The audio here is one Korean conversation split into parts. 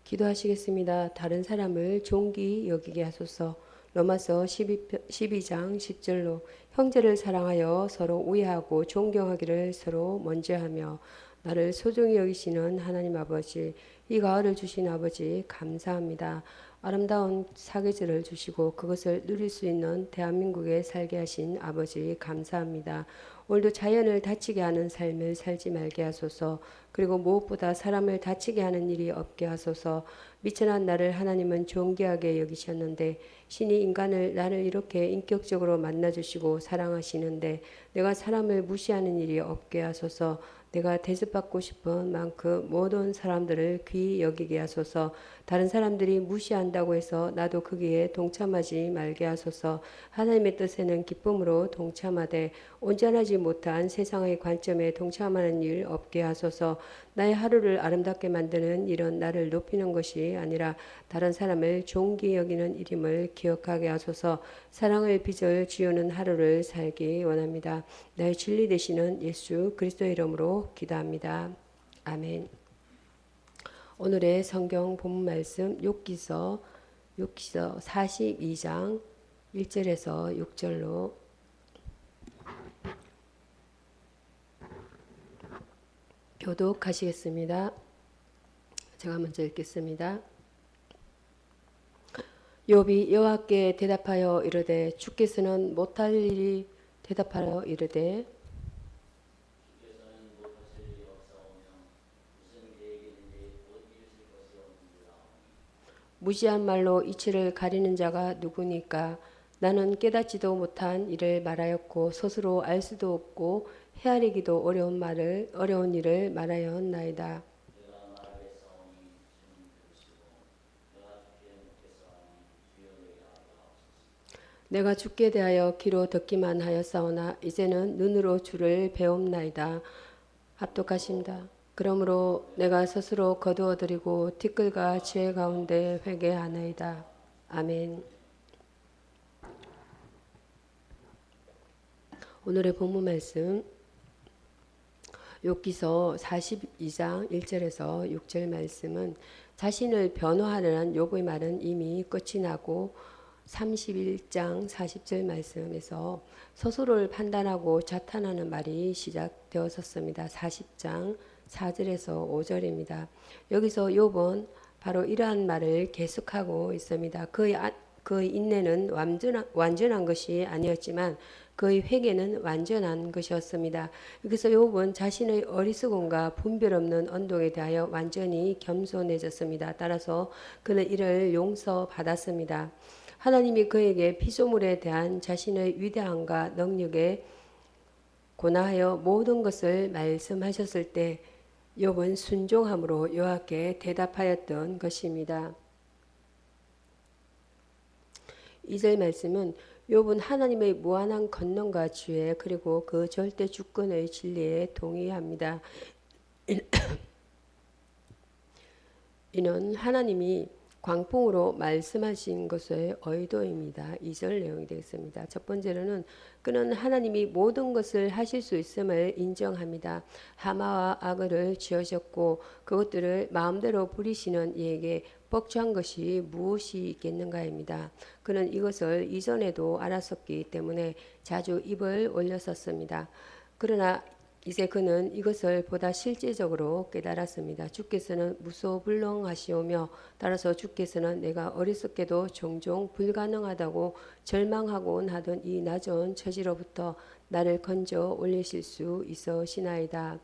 기도하시겠습니다. 다른 사람을 존귀 여기게 하소서. 로마서 12장 10절로 형제를 사랑하여 서로 우애하고 존경하기를 서로 먼저 하며 나를 소중히 여기시는 하나님 아버지, 이 가을을 주신 아버지 감사합니다. 아름다운 사계절을 주시고 그것을 누릴 수 있는 대한민국에 살게 하신 아버지 감사합니다. 오늘도 자연을 다치게 하는 삶을 살지 말게 하소서. 그리고 무엇보다 사람을 다치게 하는 일이 없게 하소서. 미천한 나를 하나님은 존귀하게 여기셨는데 신이 나를 이렇게 인격적으로 만나주시고 사랑하시는데 내가 사람을 무시하는 일이 없게 하소서. 내가 대접받고 싶은 만큼 모든 사람들을 귀히 여기게 하소서. 다른 사람들이 무시한다고 해서 나도 거기에 동참하지 말게 하소서. 하나님의 뜻에는 기쁨으로 동참하되 온전하지 못한 세상의 관점에 동참하는 일 없게 하소서. 나의 하루를 아름답게 만드는 일은 나를 높이는 것이 아니라 다른 사람을 존귀 여기는 일임을 기억하게 하소서. 사랑의 빚을 지우는 하루를 살기 원합니다. 나의 진리 되시는 예수 그리스도의 이름으로 기도합니다. 아멘. 오늘의 성경 본문 말씀 욥기서 42장 1절에서 6절로 교독하시겠습니다. 제가 먼저 읽겠습니다. 욥이 여호와께 대답하여 이르되 주께서는 못할 일이 대답하여 이르되 무지한 말로 이치를 가리는 자가 누구니까 나는 깨닫지도 못한 일을 말하였고 스스로 알 수도 없고 헤아리기도 어려운 일을 말하였나이다. 내가 주께 대하여 귀로 듣기만 하였사오나 이제는 눈으로 주를 배움나이다. 합독하십니다. 그러므로 내가 스스로 거두어드리고 티끌과 지혜 가운데 회개하나이다. 아멘. 오늘의 본문 말씀 욥기서 42장 1절에서 6절 말씀은 자신을 변호하려는 욥의 말은 이미 끝이 나고 31장 40절 말씀에서 스스로를 판단하고 자탄하는 말이 시작되었었습니다. 40장 4절에서 5절입니다. 여기서 욥은 바로 이러한 말을 계속하고 있습니다. 그의 인내는 완전한 것이 아니었지만 그의 회개는 완전한 것이었습니다. 여기서 욥은 자신의 어리석음과 분별 없는 언동에 대하여 완전히 겸손해졌습니다. 따라서 그는 이를 용서받았습니다. 하나님이 그에게 피조물에 대한 자신의 위대함과 능력에 고나하여 모든 것을 말씀하셨을 때 욥은 순종함으로 여호와께 대답하였던 것입니다. 2절 말씀은 욥은 하나님의 무한한 권능과 지혜 그리고 그 절대 주권의 진리에 동의합니다. 이는 하나님이 광풍으로 말씀하신 것의 의도입니다. 2절 내용이 되겠습니다. 첫 번째로는 그는 하나님이 모든 것을 하실 수 있음을 인정합니다. 하마와 악을 지으셨고 그것들을 마음대로 부리시는 이에게 뻑주한 것이 무엇이 있겠는가입니다. 그는 이것을 이전에도 알았었기 때문에 자주 입을 올렸었습니다. 그러나 이제 그는 이것을 보다 실제적으로 깨달았습니다. 주께서는 무소불능하시오며 따라서 주께서는 내가 어리석게도 종종 불가능하다고 절망하곤 하던 이 낮은 처지로부터 나를 건져 올리실 수 있으시나이다.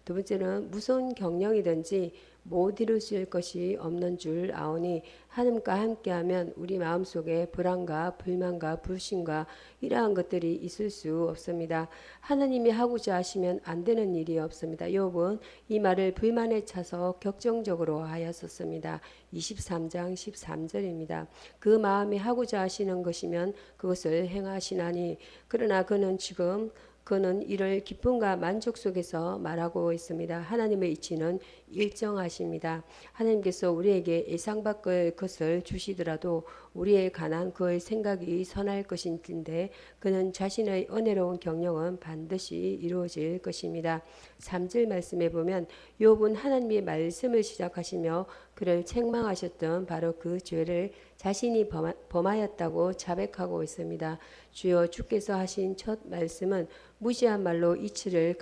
두 번째는 무슨 경영이든지 못 이루실 것이 없는 줄 아오니 하나님과 함께하면 우리 마음속에 불안과 불만과 불신과 이러한 것들이 있을 수 없습니다. 하나님이 하고자 하시면 안 되는 일이 없습니다. 욥은 이 말을 불만에 차서 격정적으로 하였었습니다. 23장 13절입니다. 그 마음이 하고자 하시는 것이면 그것을 행하시나니 그러나 그는 이를 기쁨과 만족 속에서 말하고 있습니다. 하나님의 이치는 일정하십니다. 하나님께서 우리에게 예상받을 것을 주시더라도 우리에 관한 그의 생각이 선할 것인데 그는 자신의 은혜로운 경영은 반드시 이루어질 것입니다. 3절 말씀에 보면 욥은 하나님의 말씀을 시작하시며 그를 책망하셨던 바로 그 죄를 자신이 범하였다고 자백하고 있습니다. 주여 주께서 하신 첫 말씀은 무시한 말로 이치를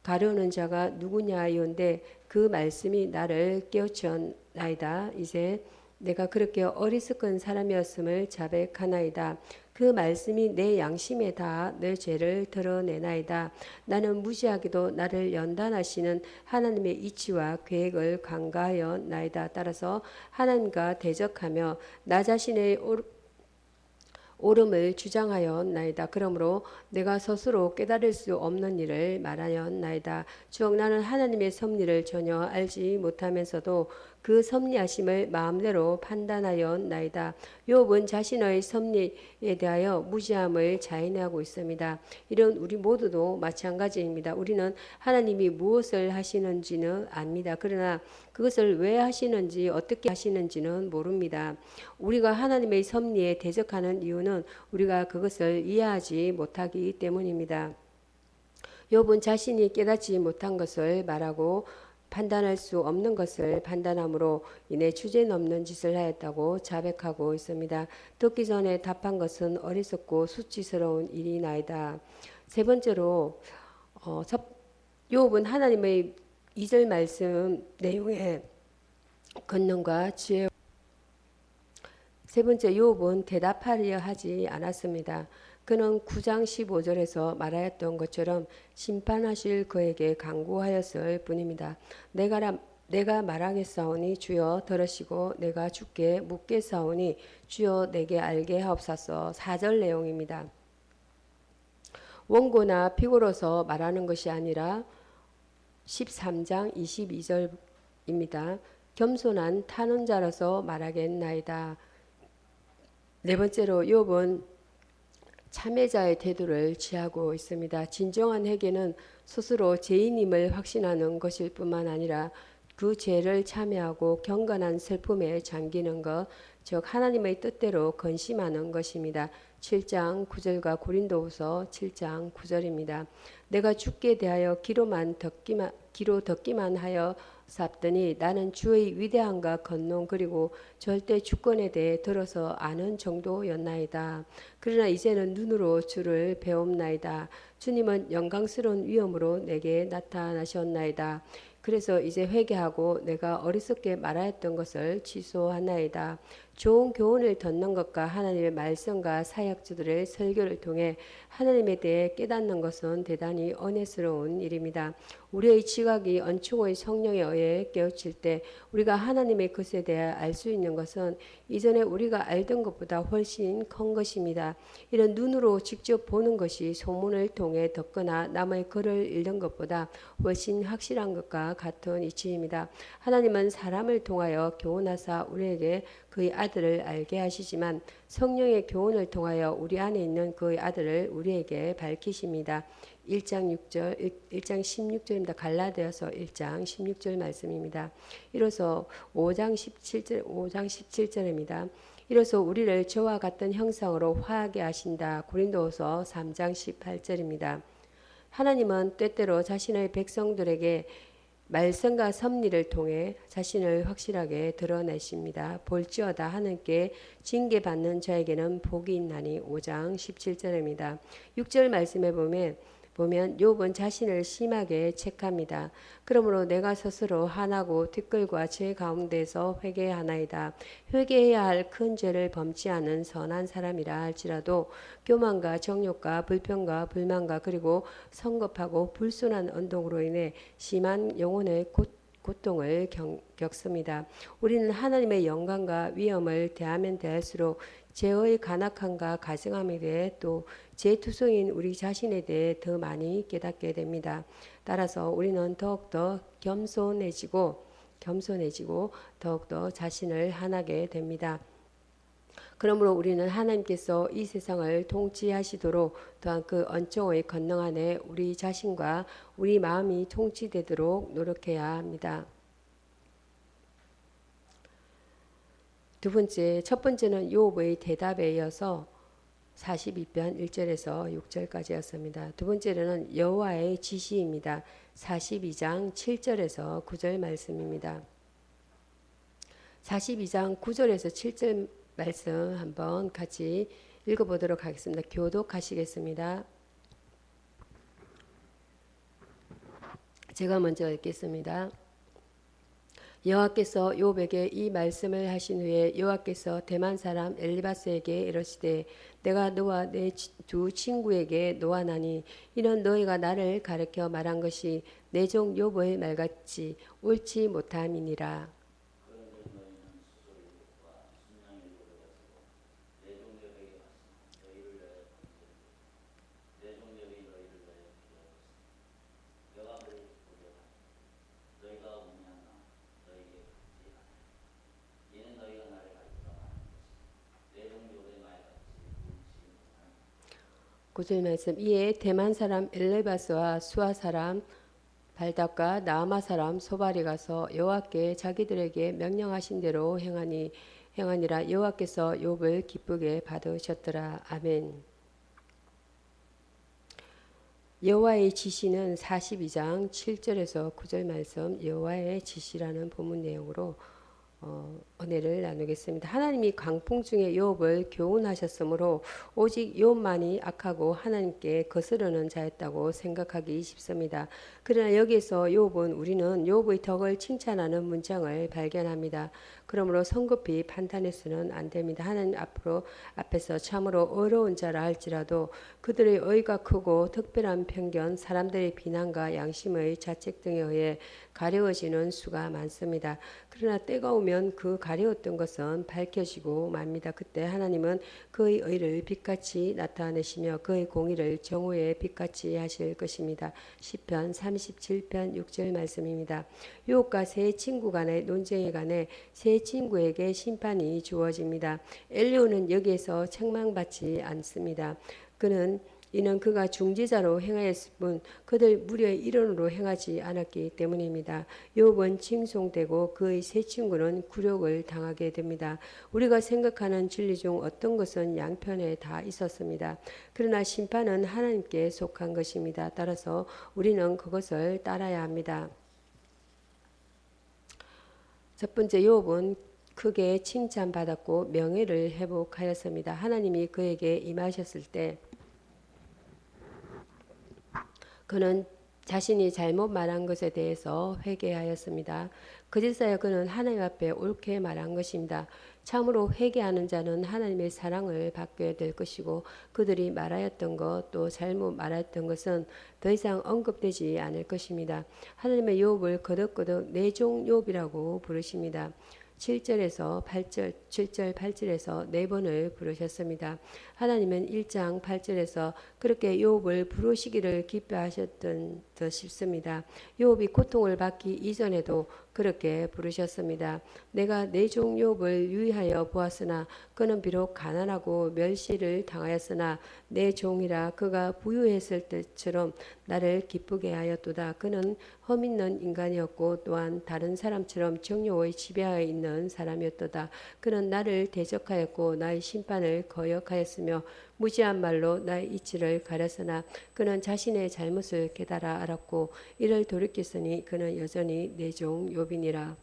가려는 자가 누구냐이온데 그 말씀이 나를 깨우쳤나이다. 이제 내가 그렇게 어리석은 사람이었음을 자백하나이다. 그 말씀이 내 양심에 닿아 내 죄를 드러내나이다. 나는 무지하게도 나를 연단하시는 하나님의 이치와 계획을 간과하였나이다. 따라서 하나님과 대적하며 나 자신의 옳음을 주장하였나이다. 그러므로 내가 스스로 깨달을 수 없는 일을 말하였나이다. 주여 나는 하나님의 섭리를 전혀 알지 못하면서도 그 섭리하심을 마음대로 판단하였나이다. 욥은 자신의 섭리에 대하여 무지함을 자인하고 있습니다. 이런 우리 모두도 마찬가지입니다. 우리는 하나님이 무엇을 하시는지는 압니다. 그러나 그것을 왜 하시는지 어떻게 하시는지는 모릅니다. 우리가 하나님의 섭리에 대적하는 이유는 우리가 그것을 이해하지 못하기 때문입니다. 욥은 자신이 깨닫지 못한 것을 말하고 판단할 수 없는 것을 판단함으로 인해 주제넘는 짓을 하였다고 자백하고 있습니다. 듣기 전에 답한 것은 어리석고 수치스러운 일이나이다. 세 번째로 욥은 하나님의 2절 말씀 내용에 권능과 지혜 세 번째 욥은 대답하려 하지 않았습니다. 그는 9장 15절에서 말하였던 것처럼 심판하실 그에게 간구하였을 뿐입니다. 내가 말하겠사오니 주여 들으시고 내가 주께 묻겠사오니 주여 내게 알게 하옵소서. 4절 내용입니다. 원고나 피고로서 말하는 것이 아니라 13장 22절입니다. 겸손한 탄원자로서 말하겠나이다. 네 번째로 욥은 참회자의 태도를 취하고 있습니다. 진정한 회개는 스스로 죄인임을 확신하는 것일 뿐만 아니라 그 죄를 참회하고 경건한 슬픔에 잠기는 것, 즉 하나님의 뜻대로 건심하는 것입니다. 7장 9절과 고린도후서 7장 9절입니다. 내가 주께 대하여 귀로 듣기만 하여 삽더니 나는 주의 위대함과 권능 그리고 절대 주권에 대해 들어서 아는 정도였나이다. 그러나 이제는 눈으로 주를 배움나이다. 주님은 영광스러운 위엄으로 내게 나타나셨나이다. 그래서 이제 회개하고 내가 어리석게 말하였던 것을 취소하나이다. 좋은 교훈을 듣는 것과 하나님의 말씀과 사역자들의 설교를 통해 하나님에 대해 깨닫는 것은 대단히 은혜스러운 일입니다. 우리의 지각이 언축의 성령에 의해 깨우칠 때 우리가 하나님의 것에 대해 알 수 있는 것은 이전에 우리가 알던 것보다 훨씬 큰 것입니다. 이런 눈으로 직접 보는 것이 소문을 통해 듣거나 남의 글을 읽는 것보다 훨씬 확실한 것과 같은 이치입니다. 하나님은 사람을 통하여 교훈하사 우리에게 그의 아들을 알게 하시지만 성령의 교훈을 통하여 우리 안에 있는 그의 아들을 우리에게 밝히십니다. 1장 16절입니다. 갈라디아서 1장 16절 말씀입니다. 이로써 5장 17절입니다. 이로써 우리를 저와 같은 형상으로 화하게 하신다. 고린도후서 3장 18절입니다. 하나님은 때때로 자신의 백성들에게 말씀과 섭리를 통해 자신을 확실하게 드러내십니다. 볼지어다 하나님께 징계받는 자에게는 복이 있나니 5장 17절입니다. 6절 말씀에 보면 욥은 자신을 심하게 책합니다. 그러므로 내가 스스로 한하고 티끌과 제 가운데서 회개하나이다. 회개해야 할 큰 죄를 범치 않은 선한 사람이라 할지라도 교만과 정욕과 불평과 불만과 그리고 성급하고 불순한 운동으로 인해 심한 영혼의 고통을 겪습니다. 우리는 하나님의 영광과 위엄을 대하면 대할수록 죄의 간악함과 가증함에 대해 또 죄투성인 우리 자신에 대해 더 많이 깨닫게 됩니다. 따라서 우리는 더욱더 겸손해지고 더욱더 자신을 한하게 됩니다. 그러므로 우리는 하나님께서 이 세상을 통치하시도록 또한 그 언총의 권능 안에 우리 자신과 우리 마음이 통치되도록 노력해야 합니다. 두 번째, 첫 번째는 욥의 대답에 이어서 42편 1절에서 6절까지였습니다. 두 번째는 여호와의 지시입니다. 42장 7절에서 9절 말씀입니다. 42장 9절에서 7절 말씀 한번 같이 읽어보도록 하겠습니다. 교독하시겠습니다. 제가 먼저 읽겠습니다. 여호와께서 욥에게 이 말씀을 하신 후에 여호와께서 대만 사람 엘리바스에게 이르시되 내가 너와 내 두 친구에게 노하나니 이는 너희가 나를 가르쳐 말한 것이 내 종 욥의 말같이 옳지 못함이니라. 구절 말씀 이에 대만 사람 엘레바스와 수아 사람 발닥과 나아마 사람 소발이 가서 여호와께 자기들에게 명령하신 대로 행하니라. 여호와께서 욥을 기쁘게 받으셨더라. 아멘. 여호와의 지시는 42장 7절에서 9절 말씀 여호와의 지시라는 본문 내용으로 은혜를 나누겠습니다. 하나님이 광풍 중에 욥을 교훈하셨으므로 오직 욥만이 악하고 하나님께 거스르는 자였다고 생각하기 쉽습니다. 그러나 여기서 욥은 우리는 욥의 덕을 칭찬하는 문장을 발견합니다. 그러므로 성급히 판단해서는 안 됩니다. 하나님 앞에서 참으로 어려운 자라 할지라도 그들의 의가 크고 특별한 편견, 사람들의 비난과 양심의 자책 등에 의해 가려워지는 수가 많습니다. 그러나 때가 오면 그 가려웠던 것은 밝혀지고 맙니다. 그때 하나님은 그의 의를 빛같이 나타내시며 그의 공의를 정오의 빛같이 하실 것입니다. 시편 37편 6절 말씀입니다. 욥과 세 친구 간의 논쟁에 관해 세 친구에게 심판이 주어집니다. 엘리후는 여기에서 책망받지 않습니다. 이는 그가 중지자로 행하였을 뿐 그들 무리의 일원으로 행하지 않았기 때문입니다. 욥은 칭송되고 그의 세 친구는 굴욕을 당하게 됩니다. 우리가 생각하는 진리 중 어떤 것은 양편에 다 있었습니다. 그러나 심판은 하나님께 속한 것입니다. 따라서 우리는 그것을 따라야 합니다. 첫 번째, 욥은 크게 칭찬받았고 명예를 회복하였습니다. 하나님이 그에게 임하셨을 때 그는 자신이 잘못 말한 것에 대해서 회개하였습니다. 그제서야 그는 하나님 앞에 옳게 말한 것입니다. 참으로 회개하는 자는 하나님의 사랑을 받게 될 것이고 그들이 말하였던 것 또 잘못 말하였던 것은 더 이상 언급되지 않을 것입니다. 하나님의 욥을 거듭거듭 내 종 욥이라고 부르십니다. 7절에서 8절, 7절, 8절에서 네 번을 부르셨습니다. 하나님은 1장 8절에서 그렇게 욥을 부르시기를 기뻐하셨던 듯 싶습니다. 욥이 고통을 받기 이전에도 그렇게 부르셨습니다. 내가 내 종 욥을 유의하여 보았으나 그는 비록 가난하고 멸시를 당하였으나 내 종이라 그가 부유했을 때처럼 나를 기쁘게 하였도다. 그는 험있는 인간이었고 또한 다른 사람처럼 정욕의 지배하에 있는 사람이었도다. 그는 나를 대적하였고 나의 심판을 거역하였으며 무지한 말로 나의 이치를 가렸으나 그는 자신의 잘못을 깨달아 알았고 이를 돌이켰으니 그는 여전히 내 종 욥이니라.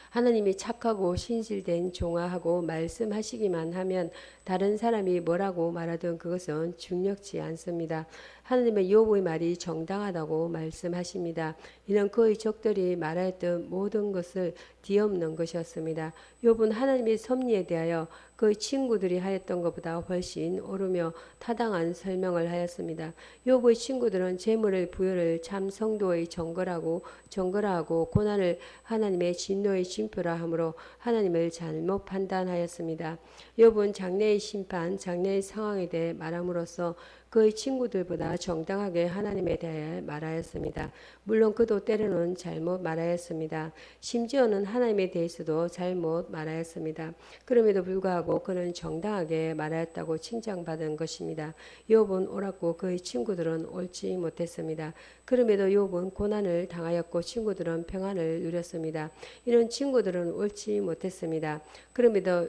하나님이 착하고 신실된 종아하고 말씀하시기만 하면 다른 사람이 뭐라고 말하든 그것은 중요치 않습니다. 하나님의 욥의 말이 정당하다고 말씀하십니다. 이는 그의 적들이 말하였던 모든 것을 뒤엎는 것이었습니다. 욥은 하나님의 섭리에 대하여 그의 친구들이 하였던 것보다 훨씬 옳으며 타당한 설명을 하였습니다. 욥의 친구들은 재물을 부여를 참 성도의 정거라하고 고난을 하나님의 진노의 징표라 하므로 하나님을 잘못 판단하였습니다. 욥은 장래의 심판, 장래의 상황에 대해 말함으로써 그의 친구들보다 정당하게 하나님에 대해 말하였습니다. 물론 그도 때로는 잘못 말하였습니다. 심지어는 하나님에 대해서도 잘못 말하였습니다. 그럼에도 불구하고 그는 정당하게 말하였다고 칭찬받은 것입니다. 욥은 옳았고 그의 친구들은 옳지 못했습니다. 그럼에도 욥은 고난을 당하였고 친구들은 평안을 누렸습니다. 이런 친구들은 옳지 못했습니다. 그럼에도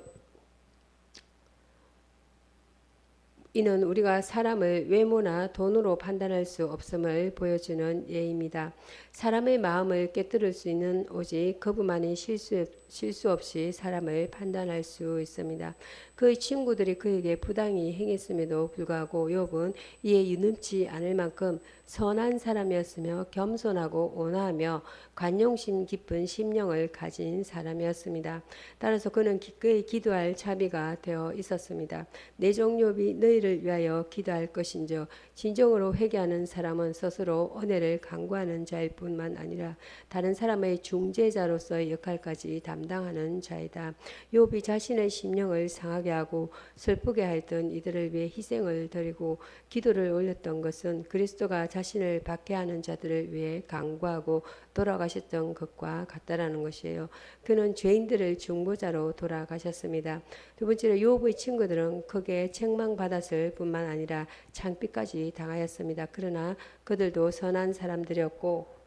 이는 우리가 사람을 외모나 돈으로 판단할 수 없음을 보여주는 예입니다. 사람의 마음을 깨뜨릴 수 있는 오직 그분만이 실수 없이 사람을 판단할 수 있습니다. 그의 친구들이 그에게 부당히 행했음에도 불구하고 욥은 이에 유능치 않을 만큼 선한 사람이었으며 겸손하고 온화하며 관용심 깊은 심령을 가진 사람이었습니다. 따라서 그는 기꺼이 기도할 자비가 되어 있었습니다. 내 종 욥이 너희를 위하여 기도할 것인즉 진정으로 회개하는 사람은 스스로 은혜를 강구하는 자일 뿐만 아니라 다른 사람의 중재자로서의 역할까지 담당하는 자이다. 욥이 자신의 심령을 상하게 하고 슬프게 하였던 이들을 위해 희생을 드리고 기도를 올렸던 것은 그리스도가 자신을 박해하는 자들을 위해 강구하고 돌아가셨던 것과 같다라는 것이에요. 그는 죄인들을 중보자로 돌아가셨습니다. 두 번째로 욥의 친구들은 크게 책망받았을 뿐만 아니라 창피까지 당하였습니다. 그러나 그들도 선한 사람들이었고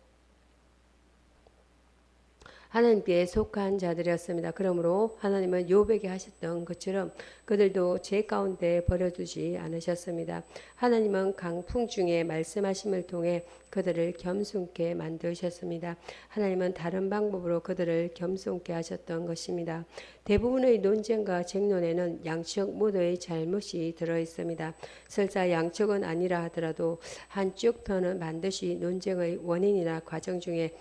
하나님께 속한 자들이었습니다. 그러므로 하나님은 욥에게 하셨던 것처럼 그들도 죄 가운데 버려두지 않으셨습니다. 하나님은 강풍 중에 말씀하심을 통해 그들을 겸손케 만드셨습니다. 하나님은 다른 방법으로 그들을 겸손케 하셨던 것입니다. 대부분의 논쟁과 쟁론에는 양측 모두의 잘못이 들어 있습니다. 설사 양측은 아니라 하더라도 한쪽 편은 반드시 논쟁의 원인이나 과정 중에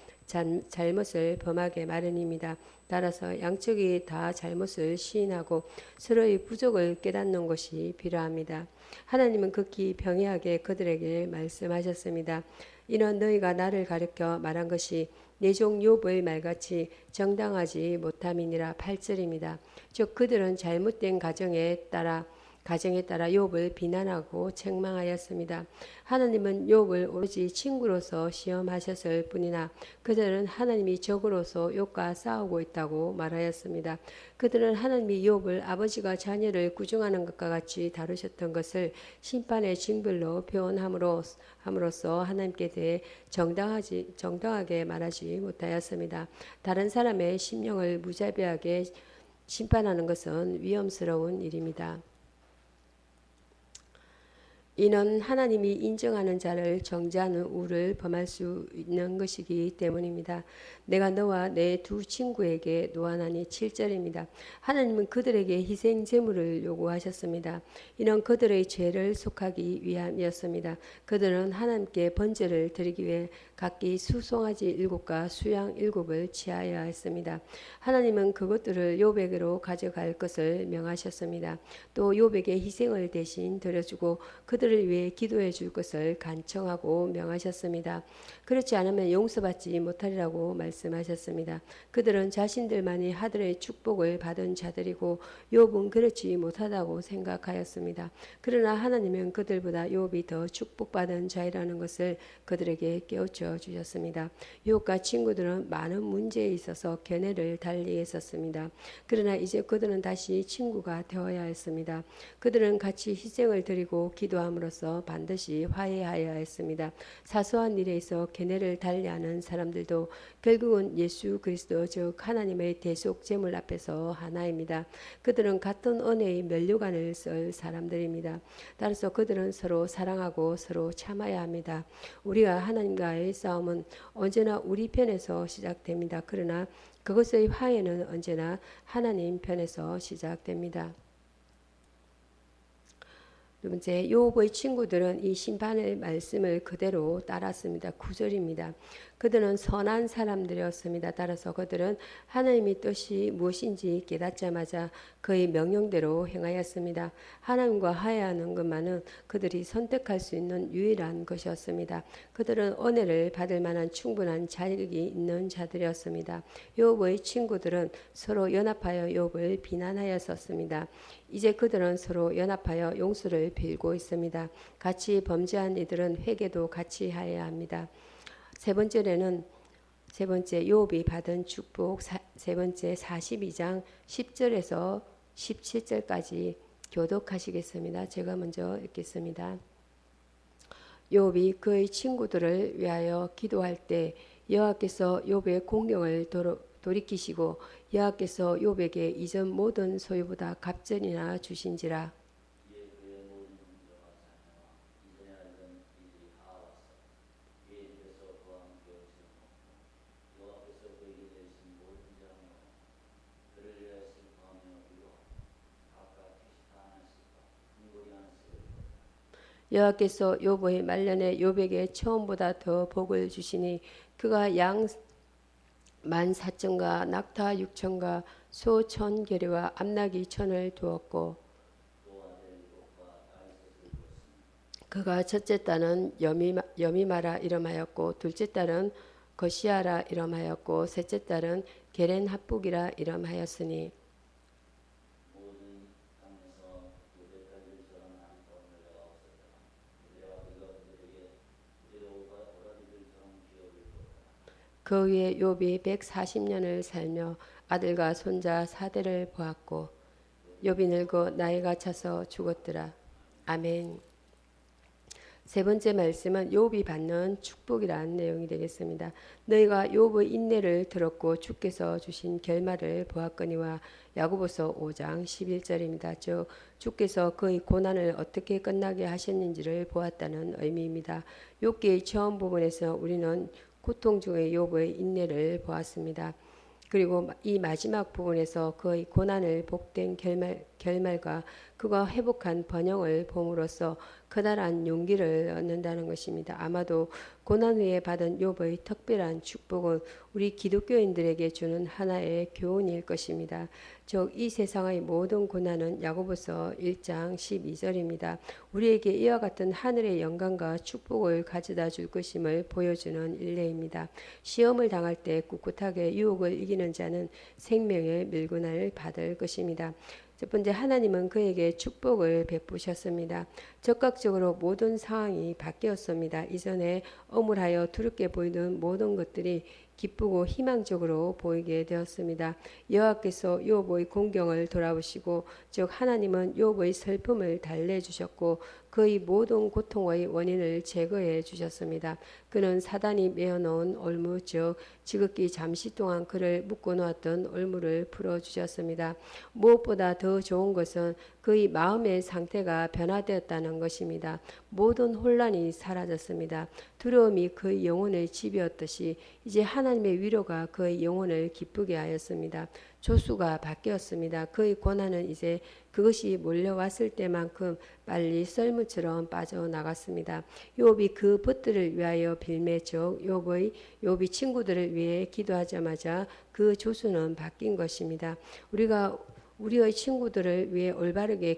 잘못을 범하게 마련입니다. 따라서 양측이 다 잘못을 시인하고 서로의 부족을 깨닫는 것이 필요합니다. 하나님은 극히 병이하게 그들에게 말씀하셨습니다. 이는 너희가 나를 가르쳐 말한 것이 내 종 욥의 말같이 정당하지 못함이니라. 8절입니다. 즉 그들은 잘못된 가정에 따라 욥을 비난하고 책망하였습니다. 하나님은 욥을 오로지 친구로서 시험하셨을 뿐이나 그들은 하나님이 적으로서 욥과 싸우고 있다고 말하였습니다. 그들은 하나님이 욥을 아버지가 자녀를 구중하는 것과 같이 다루셨던 것을 심판의 징벌로 표현함으로써 하나님께 대해 정당하게 말하지 못하였습니다. 다른 사람의 심령을 무자비하게 심판하는 것은 위험스러운 일입니다. 이는 하나님이 인정하는 자를 정죄하는 우를 범할 수 있는 것이기 때문입니다. 내가 너와 내 두 친구에게 노하나니. 7절입니다. 하나님은 그들에게 희생 제물을 요구하셨습니다. 이는 그들의 죄를 속하기 위함이었습니다. 그들은 하나님께 번제를 드리기 위해 각기 수송아지 7과 수양 7을 취하여야 했습니다. 하나님은 그것들을 욥에게로 가져갈 것을 명하셨습니다. 또 욥에게 희생을 대신 드려주고 그들을 위해 기도해 줄 것을 간청하고 명하셨습니다. 그렇지 않으면 용서받지 못하리라고 말씀하셨습니다. 그들은 자신들만이 하늘의 축복을 받은 자들이고 욥은 그렇지 못하다고 생각하였습니다. 그러나 하나님은 그들보다 욥이 더 축복받은 자이라는 것을 그들에게 깨우쳐 주셨습니다. 욥과 친구들은 많은 문제에 있어서 견해를 달리 했었습니다. 그러나 이제 그들은 다시 친구가 되어야 했습니다. 그들은 같이 희생을 드리고 기도함으로써 반드시 화해하여야 했습니다. 사소한 일에 있어 견해를 달리하는 사람들도 결국은 예수 그리스도 즉 하나님의 대속 제물 앞에서 하나입니다. 그들은 같은 은혜의 면류관을 쓸 사람들입니다. 따라서 그들은 서로 사랑하고 서로 참아야 합니다. 우리가 하나님과의 싸움은 언제나 우리 편에서 시작됩니다. 그러나 그것의 화해는 언제나 하나님 편에서 시작됩니다. 두 번째, 욥의 친구들은 이 심판의 말씀을 그대로 따랐습니다. 9절입니다. 그들은 선한 사람들이었습니다. 따라서 그들은 하나님의 뜻이 무엇인지 깨닫자마자 그의 명령대로 행하였습니다. 하나님과 화해하는 것만은 그들이 선택할 수 있는 유일한 것이었습니다. 그들은 은혜를 받을 만한 충분한 자격이 있는 자들이었습니다. 욥의 친구들은 서로 연합하여 욥을 비난하였었습니다. 이제 그들은 서로 연합하여 용서를 은혜를 빌고 있습니다. 같이 범죄한 이들은 회개도 같이 해야 합니다. 세 번째 욥이 받은 축복 세 번째 42장 10절에서 17절까지 교독하시겠습니다. 제가 먼저 읽겠습니다. 욥이 그의 친구들을 위하여 기도할 때 여호와께서 욥의 공경을 돌이키시고 여호와께서 욥에게 이전 모든 소유보다 갑절이나 주신지라. 여호와께서 욥의 말년에 욥에게 처음보다 더 복을 주시니 그가 양 14,000과 낙타 6,000과 소 1,000계리와 암나귀 1,000을 두었고 그가 첫째 딸은 여미마라 이름하였고 둘째 딸은 거시아라 이름하였고 셋째 딸은 게렌합북이라 이름하였으니 그 위에 욥이 140년을 살며 아들과 손자 4대를 보았고 욥이 늙어 나이가 차서 죽었더라. 아멘. 세 번째 말씀은 욥이 받는 축복이란 내용이 되겠습니다. 너희가 욥의 인내를 들었고 주께서 주신 결말을 보았거니와. 야고보서 5장 11절입니다. 즉 주께서 그의 고난을 어떻게 끝나게 하셨는지를 보았다는 의미입니다. 욥기의 처음 부분에서 우리는 고통 중의 욥의 인내를 보았습니다. 그리고 이 마지막 부분에서 그의 고난을 복된 결말과 그가 회복한 번영을 봄으로써 커다란 용기를 얻는다는 것입니다. 아마도 고난 후에 받은 욥의 특별한 축복은 우리 기독교인들에게 주는 하나의 교훈일 것입니다. 즉 이 세상의 모든 고난은 야고보서 1장 12절입니다. 우리에게 이와 같은 하늘의 영광과 축복을 가져다 줄 것임을 보여주는 일례입니다. 시험을 당할 때 꿋꿋하게 유혹을 이기는 자는 생명의 밀고난을 받을 것입니다. 첫 번째, 하나님은 그에게 축복을 베푸셨습니다. 적극적으로 모든 상황이 바뀌었습니다. 이전에 억울하여 두렵게 보이던 모든 것들이 기쁘고 희망적으로 보이게 되었습니다. 여호와께서 욥의 공경을 돌아보시고 즉 하나님은 욥의 슬픔을 달래주셨고 그의 모든 고통의 원인을 제거해 주셨습니다. 그는 사단이 메어놓은 올무 즉 지극히 잠시 동안 그를 묶어놓았던 올무를 풀어주셨습니다. 무엇보다 더 좋은 것은 그의 마음의 상태가 변화되었다는 것입니다. 모든 혼란이 사라졌습니다. 두려움이 그의 영혼을 지배었듯이 이제 하나님의 위로가 그의 영혼을 기쁘게 하였습니다. 조수가 바뀌었습니다. 그의 고난은 이제 그것이 몰려왔을 때만큼 빨리 썰물처럼 빠져나갔습니다. 욥이 그 벗들을 위하여 빌매 즉 욥이 친구들을 위해 기도하자마자 그 조수는 바뀐 것입니다. 우리가 우리의 친구들을 위해 올바르게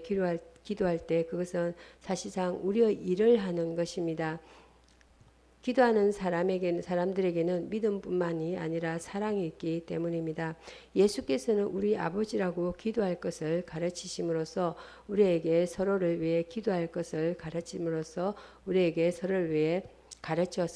기도할 때 그것은 사실상 우리의 일을 하는 것입니다. 기도하는 사람들에게는 믿음뿐만이 아니라 사랑이 있기 때문입니다. 예수께서는 우리 아버지라고 기도할 것을 가르치심으로써 우리에게 서로를 위해 기도할 것을 가르침으로써 우리에게 서로를 위해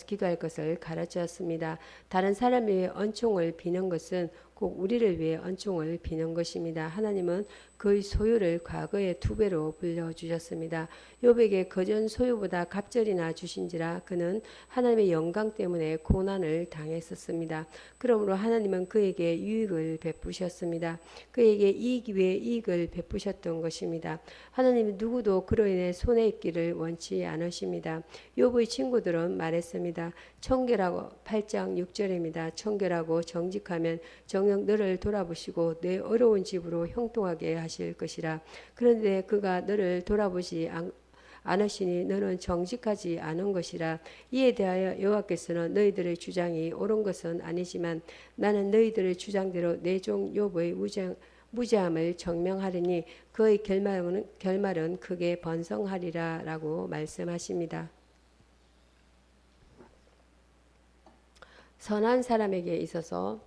기도할 것을 가르쳤습니다. 다른 사람을 위해恩총을 비는 것은 꼭 우리를 위해恩총을 비는 것입니다. 하나님은 그의 소유를 과거에 2배로 불려주셨습니다. 욥에게 그전 소유보다 갑절이나 주신지라 그는 하나님의 영광 때문에 고난을 당했었습니다. 그러므로 하나님은 그에게 유익을 베푸셨습니다. 그에게 이익 위에 이익을 베푸셨던 것입니다. 하나님은 누구도 그로 인해 손해 입기를 원치 않으십니다. 욥의 친구들은 말했습니다. 청결하고 8장 6절입니다. 청결하고 정직하면 정녕 너를 돌아보시고 내 어려운 집으로 형통하게 하실 것이라. 그런데 그가 너를 돌아보지 않으시니 너는 정직하지 않은 것이라. 이에 대하여 여호와께서는 너희들의 주장이 옳은 것은 아니지만 나는 너희들의 주장대로 내 종 욥의 무죄함을 증명하리니 그의 결말은 크게 번성하리라 라고 말씀하십니다. 선한 사람에게 있어서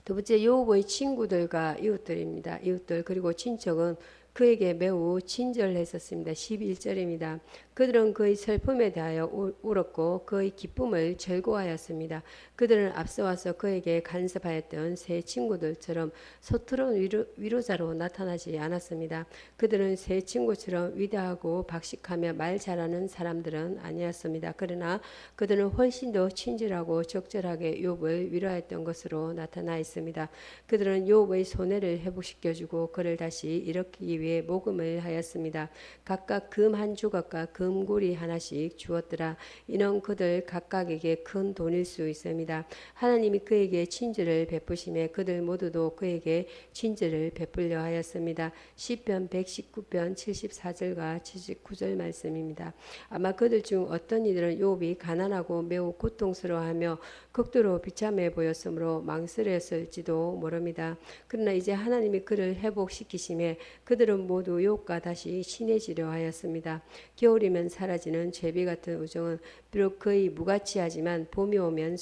두 번째 욥의 친구들과 이웃들입니다. 이웃들 그리고 친척은 그에게 매우 친절했었습니다. 11절입니다. 그들은 그의 슬픔에 대하여 울었고 그의 기쁨을 즐거워하였습니다. 그들은 앞서와서 그에게 간섭하였던 새 친구들처럼 서투른 위로자로 나타나지 않았습니다. 그들은 새 친구처럼 위대하고 박식하며 말 잘하는 사람들은 아니었습니다. 그러나 그들은 훨씬 더 친절하고 적절하게 욥을 위로했던 것으로 나타나 있습니다. 그들은 욥의 손해를 회복시켜주고 그를 다시 일으키기 위해 모금을 하였습니다. 각각 금 한 조각과 금고리 하나씩 주었더라. 이는 그들 각각에게 큰 돈일 수 있습니다. 하나님이 그에게 친절을 베푸심에 그들 모두도 그에게 친절을 베풀려 하였습니다. 시편 119편 74절과 79절 말씀입니다. 아마 그들 중 어떤 이들은 욥이 가난하고 매우 고통스러워하며 극도로 비참해 보였으므로 망설였을지도 모릅니다. 그러나 이제 하나님이 그를 회복시키심에 그들은 모두 욥과 다시 친해지려 하였습니다. 겨울이면 사라지는 제비 같은 우정은 비록 거의 무가치하지만 봄이 오면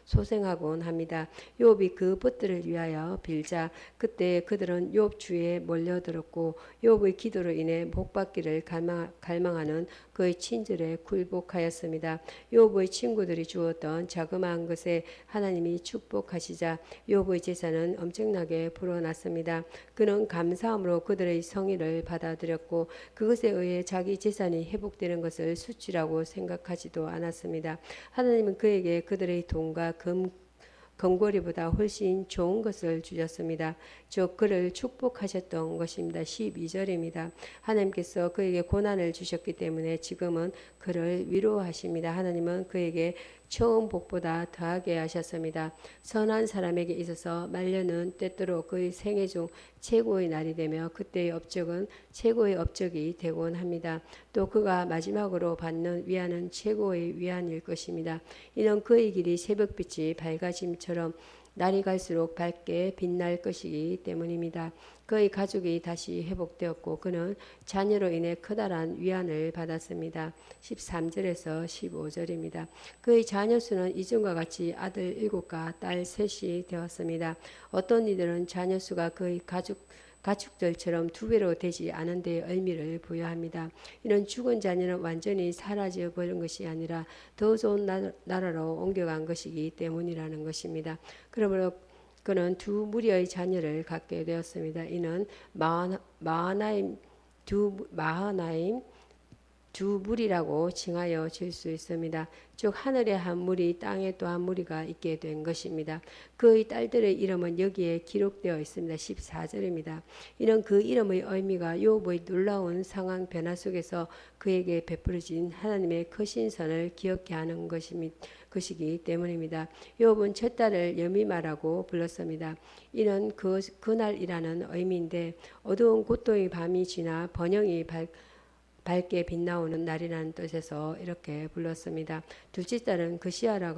소생하곤 합니다. 욥이 그 벗들을 위하여 빌자 그때 그들은 욥 주위에 몰려들었고 욥의 기도로 인해 복받기를 갈망하는 그의 친절에 굴복하였습니다. 욥의 친구들이 주었던 자그마한 것에 하나님이 축복하시자 욥의 재산은 엄청나게 불어났습니다. 그는 감사함으로 그들의 성의를 받아들였고 그것에 의해 자기 재산이 회복되는 것을 수치라고 생각하지도 않았습니다. 하나님은 그에게 그들의 돈과 금고리보다 훨씬 좋은 것을 주셨습니다. 즉 그를 축복하셨던 것입니다. 12절입니다. 하나님께서 그에게 고난을 주셨기 때문에 지금은 그를 위로하십니다. 하나님은 그에게 처음 복보다 더하게 하셨습니다. 선한 사람에게 있어서 말년은 때때로 그의 생애 중 최고의 날이 되며 그때의 업적은 최고의 업적이 되곤 합니다. 또 그가 마지막으로 받는 위안은 최고의 위안일 것입니다. 이는 그의 길이 새벽빛이 밝아짐처럼 날이 갈수록 밝게 빛날 것이기 때문입니다. 그의 가족이 다시 회복되었고 그는 자녀로 인해 커다란 위안을 받았습니다. 13절에서 15절입니다. 그의 자녀 수는 이전과 같이 아들 7과 딸 3이 되었습니다. 어떤 이들은 자녀 수가 그의 가축들처럼 2배로 되지 않은 데 의미를 부여합니다. 이런 죽은 자녀는 완전히 사라져 버린 것이 아니라 더 좋은 나라로 옮겨간 것이기 때문이라는 것입니다. 그러므로 그는 2무리의 자녀를 갖게 되었습니다. 이는 마하나임 두 무리라고 칭하여 질 수 있습니다. 즉 하늘에 한 무리 땅에 또 한 무리가 있게 된 것입니다. 그의 딸들의 이름은 여기에 기록되어 있습니다. 14절입니다. 이는 그 이름의 의미가 욥의 놀라운 상황 변화 속에서 그에게 베풀어진 하나님의 크신 선을 기억케 하는 것이기 때문입니다. 욥은 첫 딸을 여미마라고 불렀습니다. 이는 그날이라는 의미인데 어두운 고통의 밤이 지나 번영이 밝게 빛나오는 날이라는 뜻에서 이렇게 불렀습니다. 둘째 딸은 그시아라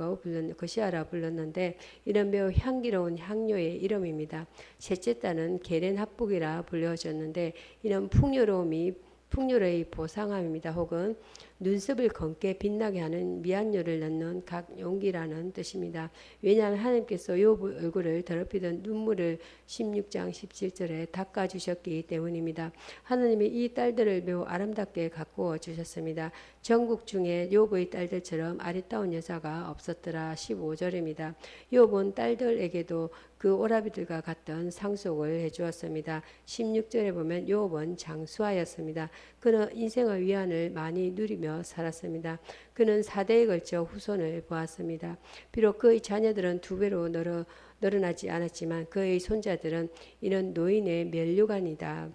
불렀는데 이는 매우 향기로운 향료의 이름입니다. 셋째 딸은 게렌합북이라 불려졌는데 이는 풍요로의 보상함입니다. 혹은 눈썹을 검게 빛나게 하는 미안료를 넣는 각 용기라는 뜻입니다. 왜냐하면 하나님께서 욥의 얼굴을 더럽히던 눈물을 16장 17절에 닦아주셨기 때문입니다. 하나님이 이 딸들을 매우 아름답게 가꾸어 주셨습니다. 전국 중에 욥의 딸들처럼 아리따운 여자가 없었더라. 15절입니다. 욥은 딸들에게도 그 오라비들과 같던 상속을 해주었습니다. 16절에 보면 욥은 장수하였습니다. 그는 인생의 위안을 많이 누리며 살았습니다. 그는 4대에 걸쳐 후손을 보았습니다. 비록 그의 자녀들은 2배로 늘어나지 않았지만 그의 손자들은 이는 노인의 면류관입니다.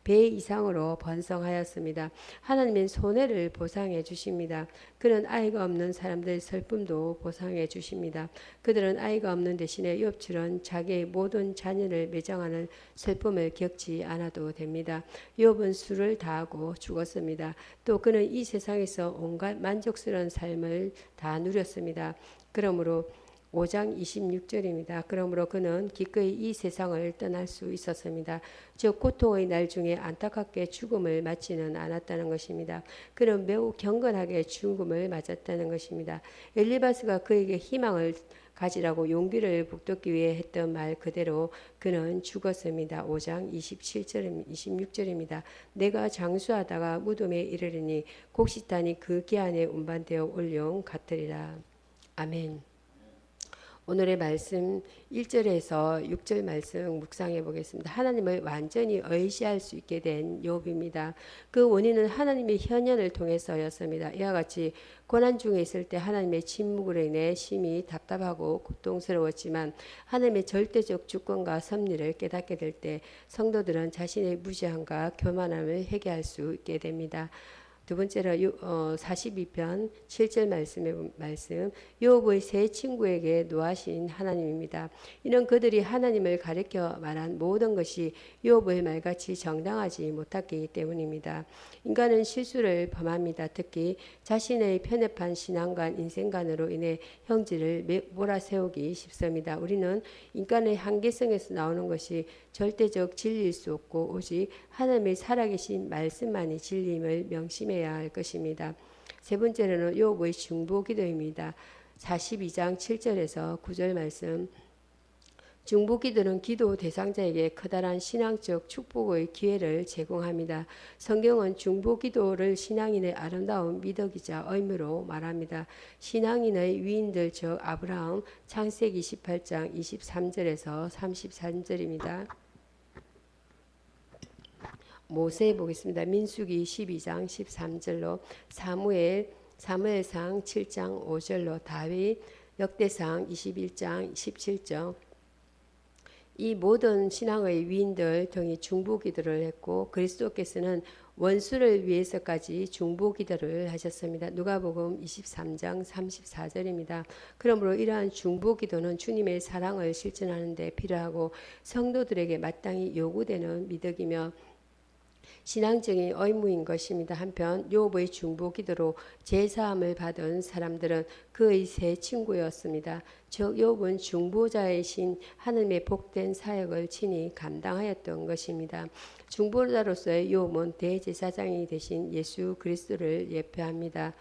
배 이상으로 번성하였습니다. 하나님은 손해를 보상해 주십니다. 그는 아이가 없는 사람들의 슬픔도 보상해 주십니다. 그들은 아이가 없는 대신에 욥처럼 자기의 모든 자녀를 매장하는 슬픔을 겪지 않아도 됩니다. 욥은 수를 다하고 죽었습니다. 또 그는 이 세상에서 온갖 만족스러운 삶을 다 누렸습니다. 그러므로 5장 26절입니다. 그러므로 그는 기꺼이 이 세상을 떠날 수 있었습니다. 즉 고통의 날 중에 안타깝게 죽음을 맞지는 않았다는 것입니다. 그는 매우 경건하게 죽음을 맞았다는 것입니다. 엘리바스가 그에게 희망을 가지라고 용기를 북돋기 위해 했던 말 그대로 그는 죽었습니다. 5장 27절 26절입니다. 내가 장수하다가 무덤에 이르르니 곡식단이 그 기한에 운반되어 올영 같으리라. 아멘. 오늘의 말씀 1절에서 6절 말씀 묵상해 보겠습니다. 하나님을 완전히 의지할 수 있게 된 욥입니다. 그 원인은 하나님의 현현을 통해서였습니다. 이와 같이 고난 중에 있을 때 하나님의 침묵으로 인해 심히 답답하고 고통스러웠지만 하나님의 절대적 주권과 섭리를 깨닫게 될 때 성도들은 자신의 무지함과 교만함을 회개할 수 있게 됩니다. 두 번째로 42편 7절 말씀 욥의 세 친구에게 노하신 하나님입니다. 이는 그들이 하나님을 가리켜 말한 모든 것이 욥의 말같이 정당하지 못하기 때문입니다. 인간은 실수를 범합니다. 특히 자신의 편협한 신앙관 인생관으로 인해 형질을 몰아세우기 쉽습니다. 우리는 인간의 한계성에서 나오는 것이 절대적 진리일 수 없고 오직 하나님의 살아계신 말씀만이 진리임을 명심해야 할 것입니다. 세 번째로는 욥의 중보기도입니다. 42장 7절에서 9절 말씀 중보기도는 기도 대상자에게 커다란 신앙적 축복의 기회를 제공합니다. 성경은 중보기도를 신앙인의 아름다운 미덕이자 의무로 말합니다. 신앙인의 위인들 즉 아브라함 창세기 28장 23절에서 33절입니다. 모세 보겠습니다. 민수기 12장 13절로 사무엘상 7장 5절로 다윗 역대상 21장 17절 이 모든 신앙의 위인들 등이 중보기도를 했고 그리스도께서는 원수를 위해서까지 중보기도를 하셨습니다. 누가복음 23장 34절입니다. 그러므로 이러한 중보기도는 주님의 사랑을 실천하는 데 필요하고 성도들에게 마땅히 요구되는 미덕이며 신앙적인 의무인 것입니다. 한편 욥의 중보기도로 제사함을 받은 사람들은 그의 세 친구였습니다. 즉 욥은 중보자이신 하나님의 복된 사역을 친히 감당하였던 것입니다. 중보자로서의 욥은 대제사장이 되신 예수 그리스도를 예표합니다.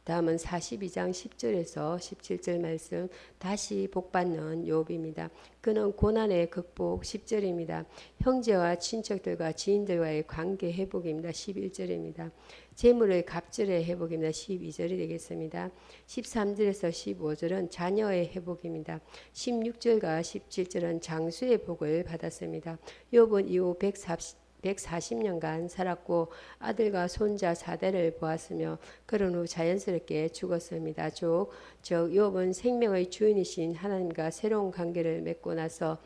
다음은 42장 10절에서 17절 말씀 다시 복받는 욥입니다. 그는 고난의 극복 10절입니다. 형제와 친척들과 지인들과의 관계 회복입니다. 11절입니다. 재물의 갑절의 회복입니다. 12절이 되겠습니다. 13절에서 15절은 자녀의 회복입니다. 16절과 17절은 장수의 복을 받았습니다. 욥은 이후 140년간 살았고 아들과 손자 4대를 보았으며 그런 후 자연스럽게 죽었습니다. 즉 욥은 생명의 주인이신 하나님과 새로운 관계를 맺고 나서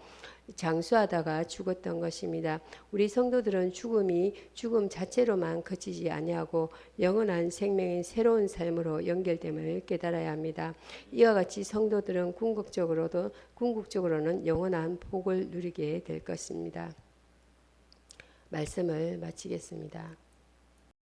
장수하다가 죽었던 것입니다. 우리 성도들은 죽음이 죽음 자체로만 그치지 아니하고 영원한 생명인 새로운 삶으로 연결됨을 깨달아야 합니다. 이와 같이 성도들은 궁극적으로는 영원한 복을 누리게 될 것입니다. 말씀을 마치겠습니다.